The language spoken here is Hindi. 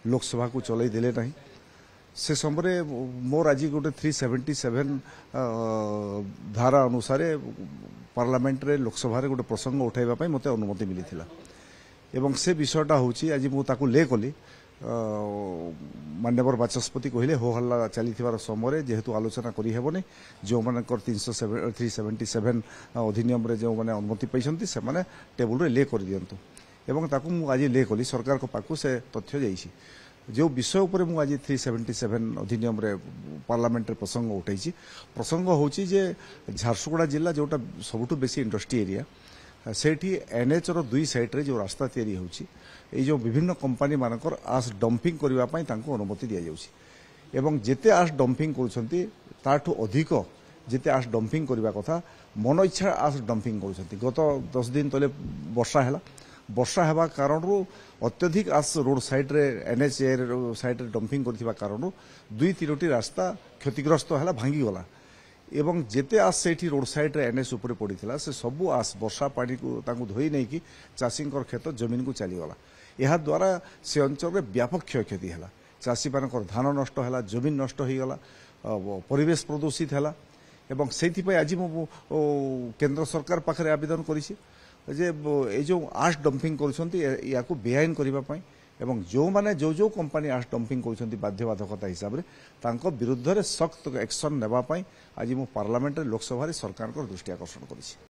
लोकसभा को चलई देले नहीं से समय मोर आज गोटे 377 धारा अनुसार पार्लियामेंट रे लोकसभा रे गोटे प्रसंग उठाइबा मते अनुमति मिली थिला एवं से विषयटा होची आज मु ताकू ले कली माननीय बाचस्पति कहले हो हल्ला चली समय जेहेतु आलोचना करी हेबनी जो मानकर 377 अधिनियम रे जो माने अनुमति पाइछंती से माने टेबल रे ले कर दियंतु एवं ताकू मु आज ले कली सरकार को पाकू से तथ्य जाइछि जो विषय उपर मु आज 377 अधिनियम रे पार्लियामेंट रे प्रसंग उठाइछि प्रसंग होची जे झारसुगुड़ा जिला जोटा सबुठु बेसी इंडस्ट्री एरिया सेठी एनएच रो दुई साइड रे जो रास्ता तैयारी होची ए जो विभिन्न कंपनी मानकर आस डंपिंग करबा पई तांको अनुमति दिया जाउची एवं जेते आस डंपिंग करूछंती ताठू अधिक जेते आस डंपिंग करबा कथा मन इच्छा आस डंपिंग करूछंती गत 10 दिन तले वर्षा हेबा कारण अत्यधिक आस रोड साइड रे एनएच साइड रे डंपिंग करथिबा कारण दुई तीनोटी रास्ता क्षतिग्रस्त हला भांगी गला एवं जेते आस सेठी रोड साइड रे एनएच ऊपर पड़ीथिला से सबु आस वर्षा पानी को तांको धोई नै कि चाषींकर खेत जमीन को चली गला यह द्वारा से अंचल रे व्यापक क्षयक्षति हला चाषी मानकर धान नष्ट हला जमीन नष्ट हो गला परिवेश प्रदूषित हला एवं सेथि पय आज मु केंद्र सरकार पाखरे आवेदन करिछि जे ए जो आस डंपिंग करूछंती या को बेआईन करिबा पय एवं जो माने जो कंपनी आस डंपिंग करूछंती बाध्यबाधकता हिसाब रे तांको विरुद्ध रे सख्त एक्शन नेबा पय आज मु पार्लियामेंट रे लोकसभा रे सरकार को दृष्टि आकर्षण करिछि।